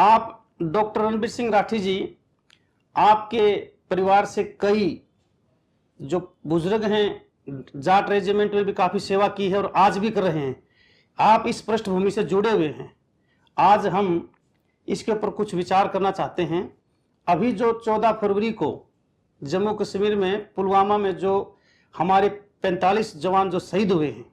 आप डॉक्टर रणबीर सिंह राठी जी, आपके परिवार से कई जो बुजुर्ग हैं जाट रेजिमेंट में भी काफी सेवा की है और आज भी कर रहे हैं। आप इस पृष्ठभूमि से जुड़े हुए हैं। आज हम इसके ऊपर कुछ विचार करना चाहते हैं। अभी जो 14 फरवरी को जम्मू कश्मीर में पुलवामा में जो हमारे 45 जवान जो शहीद हुए हैं,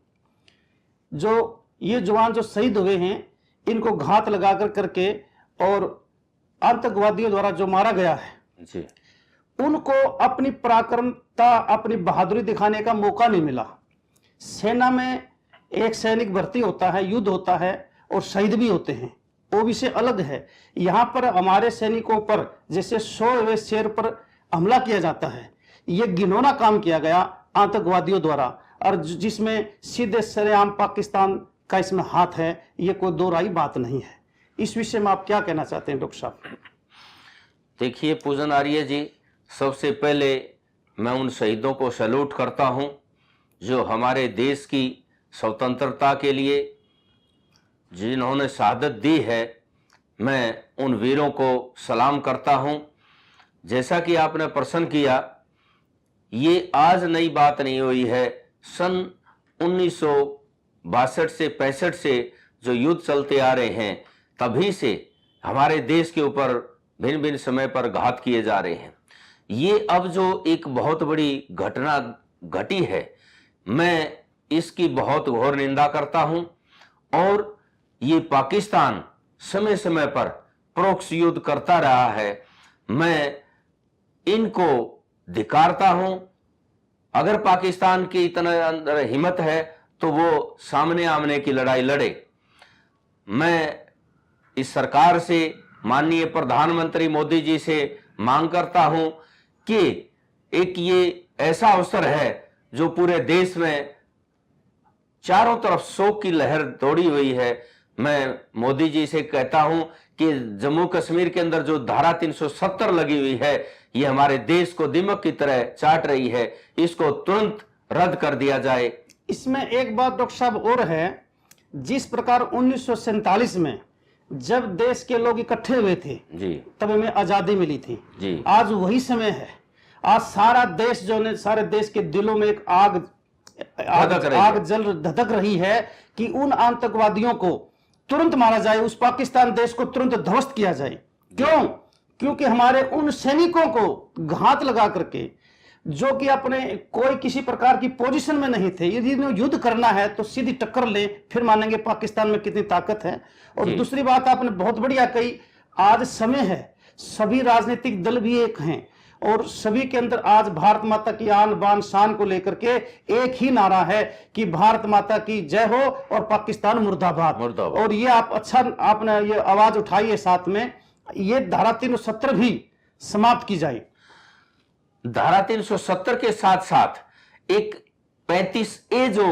जो ये जवान जो शहीद हुए हैं, इनको घात लगाकर करके और आतंकवादियों द्वारा जो मारा गया है जी, उनको अपनी पराक्रमता, अपनी बहादुरी दिखाने का मौका नहीं मिला। सेना में एक सैनिक भर्ती होता है, युद्ध होता है और शहीद भी होते हैं, वो विषय अलग है। यहाँ पर हमारे सैनिकों पर जैसे सोए हुए शेर पर हमला किया जाता है, ये घिनौना काम किया गया आतंकवादियों द्वारा, और जिसमें सीधे सरेआम पाकिस्तान का इसमें हाथ है, ये कोई दो राई बात नहीं है। इस विषय में आप क्या कहना चाहते हैं डॉक्टर साहब? देखिए पूजन आर्य जी, सबसे पहले मैं उन शहीदों को सैल्यूट करता हूं जो हमारे देश की स्वतंत्रता के लिए जिन्होंने शहादत दी है। मैं उन वीरों को सलाम करता हूं। जैसा कि आपने प्रश्न किया, ये आज नई बात नहीं हुई है। सन 1962 से 65 से जो युद्ध चलते आ रहे हैं, तभी से हमारे देश के ऊपर भिन्न भिन्न समय पर घात किए जा रहे हैं। ये अब जो एक बहुत बड़ी घटना घटी है, मैं इसकी बहुत घोर निंदा करता हूं। और ये पाकिस्तान समय समय पर प्रॉक्सी युद्ध करता रहा है, मैं इनको धिक्कारता हूं। अगर पाकिस्तान की इतना अंदर हिम्मत है तो वो सामने आमने की लड़ाई लड़े। मैं इस सरकार से, माननीय प्रधानमंत्री मोदी जी से मांग करता हूं कि एक ये ऐसा अवसर है जो पूरे देश में चारों तरफ शोक की लहर दौड़ी हुई है। मैं मोदी जी से कहता हूं कि जम्मू कश्मीर के अंदर जो धारा 370 लगी हुई है, ये हमारे देश को दीमक की तरह चाट रही है, इसको तुरंत रद्द कर दिया जाए। इसमें एक बात डॉक्टर साहब और है, जिस प्रकार 1947 में जब देश के लोग इकट्ठे हुए थे जी, तब हमें आजादी मिली थी जी, आज वही समय है। आज सारा देश जो ने सारे देश के दिलों में एक आग जल धधक रही है कि उन आतंकवादियों को तुरंत मारा जाए, उस पाकिस्तान देश को तुरंत ध्वस्त किया जाए। क्यों? क्योंकि हमारे उन सैनिकों को घात लगा करके, जो कि अपने कोई किसी प्रकार की पोजीशन में नहीं थे, यदि युद्ध करना है तो सीधी टक्कर ले, फिर मानेंगे पाकिस्तान में कितनी ताकत है। और दूसरी बात आपने बहुत बढ़िया कही, आज समय है, सभी राजनीतिक दल भी एक हैं और सभी के अंदर आज भारत माता की आन बान शान को लेकर के एक ही नारा है कि भारत माता की जय हो और पाकिस्तान मुर्दाबाद। और ये आप अच्छा आपने ये आवाज उठाई है, साथ में ये धारा 370 भी समाप्त की जाए। धारा 370 के साथ साथ एक 35A जो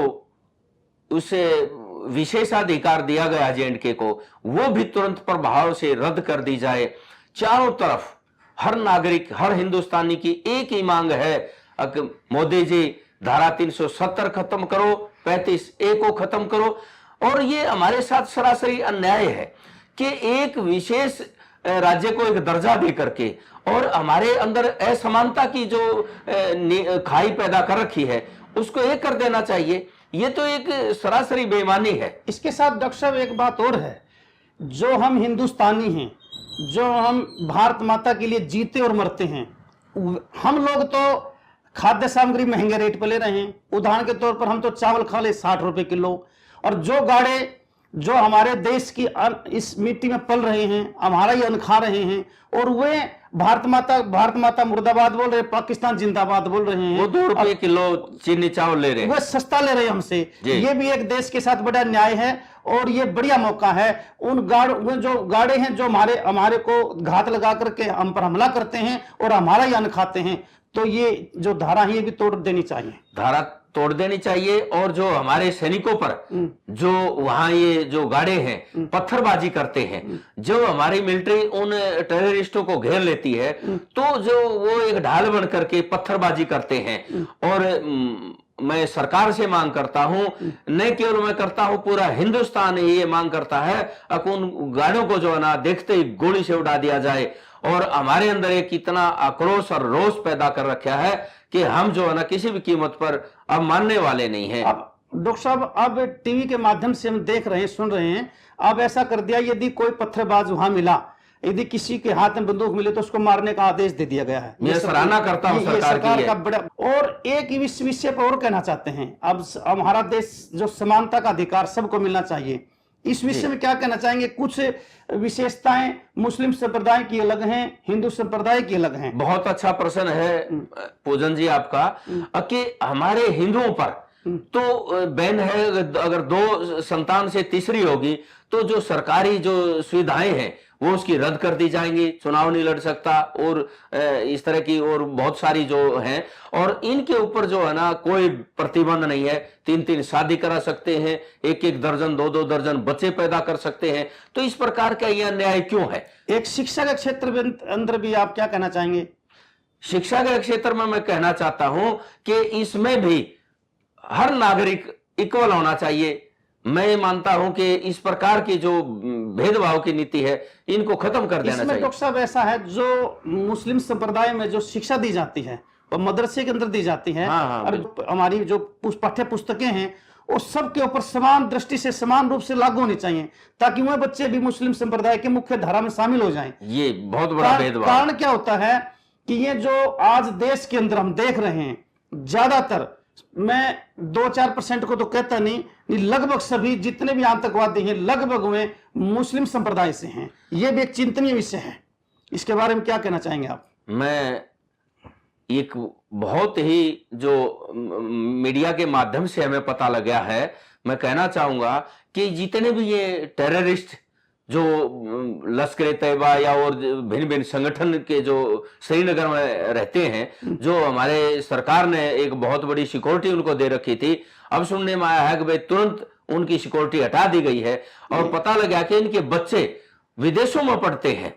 उसे विशेषाधिकार दिया गया J&K को, वो भी तुरंत प्रभाव से रद्द कर दी जाए। चारों तरफ हर नागरिक, हर हिंदुस्तानी की एक ही मांग है, मोदी जी धारा 370 खत्म करो, 35A को खत्म करो। और ये हमारे साथ सरासरी अन्याय है कि एक विशेष राज्य को एक दर्जा दे करके और हमारे अंदर असमानता की जो खाई पैदा कर रखी है, उसको एक कर देना चाहिए। ये तो एक सरासरी बेईमानी है। इसके साथ डॉक्टर साहब एक बात और है, जो हम हिंदुस्तानी हैं, जो हम भारत माता के लिए जीते और मरते हैं, हम लोग तो खाद्य सामग्री महंगे रेट पर ले रहे हैं। उदाहरण के तौर पर हम तो चावल खा ले 60 रुपए किलो, और जो गाड़े जो हमारे देश की इस मिट्टी में पल रहे हैं, हमारा ही अन्न खा रहे हैं, और वे भारत माता मुर्दाबाद बोल रहे, पाकिस्तान जिंदाबाद बोल रहे हैं। वो 2 रुपए किलो चीनी चावल ले रहे हैं, वो सस्ता ले रहे हैं हमसे। ये भी एक देश के साथ बड़ा न्याय है और ये बढ़िया मौका है। उन जो गाड़े हैं जो हमारे को घात लगा करके हम पर हमला करते हैं और हमारा ही अन्न खाते हैं, तो ये जो धारा है ये भी तोड़ देनी चाहिए। धारा तोड़ देनी चाहिए। और जो हमारे सैनिकों पर जो वहां ये जो गाड़े हैं पत्थरबाजी करते हैं, जो हमारी मिलिट्री उन टेररिस्टों को घेर लेती है, तो जो वो एक ढाल बन करके पत्थरबाजी करते हैं और मैं सरकार से मांग करता हूं, न केवल मैं करता हूं, पूरा हिंदुस्तान ये मांग करता है कि उन गाड़ियों को जो है ना देखते ही गोली से उड़ा दिया जाए। और हमारे अंदर एक इतना आक्रोश और रोष पैदा कर रखा है कि हम जो है ना किसी भी कीमत पर अब मानने वाले नहीं हैं। अब डॉक्टर साहब, अब टीवी के माध्यम से हम देख रहे हैं, सुन रहे हैं, अब ऐसा कर दिया यदि कोई पत्थरबाज वहां मिला, यदि किसी के हाथ में बंदूक मिले तो उसको मारने का आदेश दे दिया गया है। मैं सराहना करता हूं सरकार की का बड़ा। और एक इस विषय पर और कहना चाहते हैं, अब हमारा देश जो समानता का अधिकार सबको मिलना चाहिए, इस विषय में क्या कहना चाहेंगे? कुछ विशेषताएं मुस्लिम संप्रदाय की अलग हैं, हिंदू संप्रदाय की अलग हैं। बहुत अच्छा प्रश्न है पूजन जी आपका, कि हमारे हिंदुओं पर तो बैन है, अगर 2 संतान से तीसरी होगी तो जो सरकारी जो सुविधाएं हैं वो उसकी रद्द कर दी जाएंगी, चुनाव नहीं लड़ सकता, और इस तरह की और बहुत सारी जो हैं, और इनके ऊपर जो है ना कोई प्रतिबंध नहीं है। 3-3 शादी करा सकते हैं, 1-1 दर्जन 2-2 दर्जन बच्चे पैदा कर सकते हैं। तो इस प्रकार का यह न्याय क्यों है? एक शिक्षा के क्षेत्र में अंदर भी आप क्या कहना चाहेंगे? शिक्षा के क्षेत्र में मैं कहना चाहता हूं कि इसमें भी हर नागरिक इक्वल होना चाहिए। मैं मानता हूं कि इस प्रकार की जो भेदभाव की नीति है इनको खत्म कर देना चाहिए। डॉक्टर साहब ऐसा है, जो मुस्लिम संप्रदाय में जो शिक्षा दी जाती है वो मदरसे के अंदर दी जाती है, और हमारी जो पाठ्य पुस्तकें हैं वो सबके ऊपर समान दृष्टि से, समान रूप से लागू होनी चाहिए, ताकि वह बच्चे भी मुस्लिम संप्रदाय के मुख्य धारा में शामिल हो जाएं। ये बहुत बड़ा भेदभाव। कारण क्या होता है कि ये जो आज देश के अंदर हम देख रहे हैं, ज्यादातर, मैं 2-4% को तो कहता नहीं, लगभग सभी जितने भी आतंकवादी हैं लगभग वे मुस्लिम संप्रदाय से हैं। यह भी एक चिंतनीय विषय है, इसके बारे में क्या कहना चाहेंगे आप? मैं एक बहुत ही जो मीडिया के माध्यम से हमें पता लगा है, मैं कहना चाहूंगा कि जितने भी ये टेररिस्ट जो लश्कर तैयबा या और भिन्न भिन्न संगठन के जो श्रीनगर में रहते हैं, जो हमारे सरकार ने एक बहुत बड़ी सिक्योरिटी उनको दे रखी थी, अब सुनने में आया है कि भाई तुरंत उनकी सिक्योरिटी हटा दी गई है, और पता लगा कि इनके बच्चे विदेशों में पढ़ते हैं।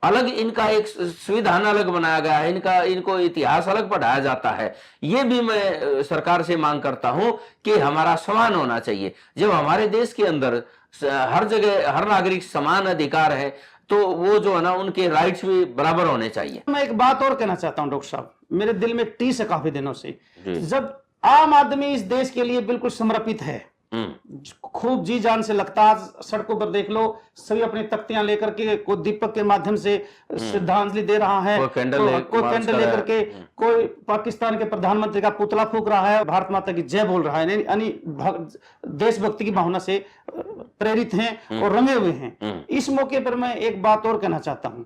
अलग इनका एक संविधान अलग बनाया गया है, इनको इतिहास अलग पढ़ाया जाता है। ये भी मैं सरकार से मांग करता हूं कि हमारा समान होना चाहिए। जब हमारे देश के अंदर हर जगह हर नागरिक समान अधिकार है, तो वो जो है ना उनके राइट्स भी बराबर होने चाहिए। मैं एक बात और कहना चाहता हूं डॉक्टर साहब, मेरे दिल में टीस है काफी दिनों से, जब आम आदमी इस देश के लिए बिल्कुल समर्पित है, खूब जी जान से लगता है, सड़कों पर देख लो सभी अपनी तख्तियां लेकर के, कोई दीपक के माध्यम से श्रद्धांजलि दे रहा है, कोई कैंडल लेकर के, कोई पाकिस्तान के प्रधानमंत्री का पुतला फूंक रहा है, भारत माता की जय बोल रहा है, यानी देशभक्ति की भावना से प्रेरित हैं और रंगे हुए हैं। इस मौके पर मैं एक बात और कहना चाहता हूं,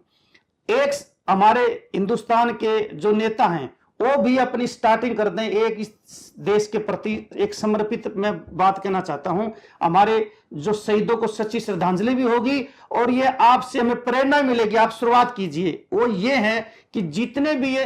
एक हमारे हिंदुस्तान के जो नेता हैं वो भी अपनी स्टार्टिंग कर दें एक इस देश के प्रति एक समर्पित, मैं बात कहना चाहता हूं, हमारे जो शहीदों को सच्ची श्रद्धांजलि भी होगी, और ये आपसे हमें प्रेरणा मिलेगी, आप शुरुआत कीजिए। वो ये है कि जितने भी ये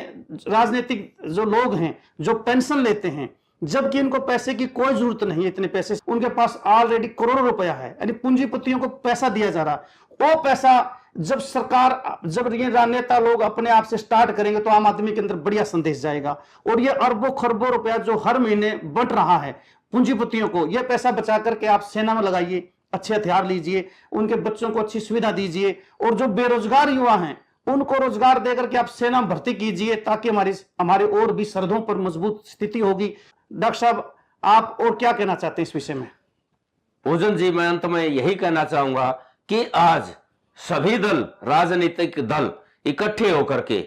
राजनीतिक जो लोग हैं जो पेंशन लेते हैं, जबकि इनको पैसे की कोई जरूरत नहीं है, इतने पैसे उनके पास ऑलरेडी करोड़ों रुपया है, यानी पूंजीपतियों को पैसा दिया जा रहा, वो पैसा जब सरकार, जब ये राजनेता लोग अपने आप से स्टार्ट करेंगे तो आम आदमी के अंदर बढ़िया संदेश जाएगा। और ये अरबों खरबों रुपया जो हर महीने बंट रहा है पूंजीपतियों को, ये पैसा बचा करके आप सेना में लगाइए, अच्छे हथियार लीजिए, उनके बच्चों को अच्छी सुविधा दीजिए, और जो बेरोजगार युवा हैं उनको रोजगार देकर के आप सेना में भर्ती कीजिए, ताकि हमारे और भी सरहदों पर मजबूत स्थिति होगी। डॉक्टर साहब, आप और क्या कहना चाहते हैं इस विषय में? पूजन जी, मैं अंत में यही कहना चाहूंगा कि आज सभी दल, राजनीतिक दल इकट्ठे होकर के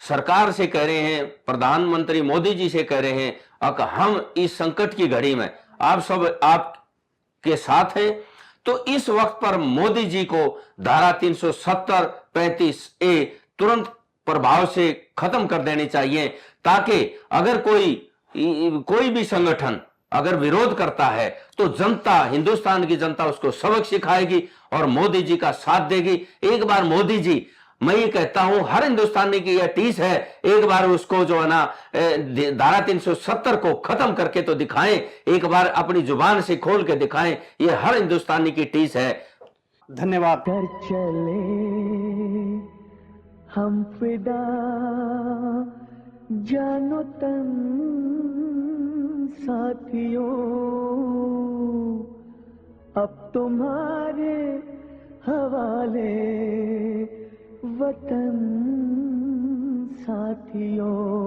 सरकार से कह रहे हैं, प्रधानमंत्री मोदी जी से कह रहे हैं, अगर हम इस संकट की घड़ी में आप सब आपके साथ हैं, तो इस वक्त पर मोदी जी को धारा 370, 35A तुरंत प्रभाव से खत्म कर देनी चाहिए, ताकि अगर कोई भी संगठन अगर विरोध करता है तो जनता, हिंदुस्तान की जनता उसको सबक सिखाएगी और मोदी जी का साथ देगी। एक बार मोदी जी, मैं ये कहता हूं हर हिंदुस्तानी की यह टीस है, एक बार उसको जो है ना धारा 370 को खत्म करके तो दिखाएं, एक बार अपनी जुबान से खोल के दिखाएं, ये हर हिंदुस्तानी की टीस है। धन्यवाद। कर चले हम फिदा, जानो तन साथियों अब तुम्हारे हवाले वतन साथियों।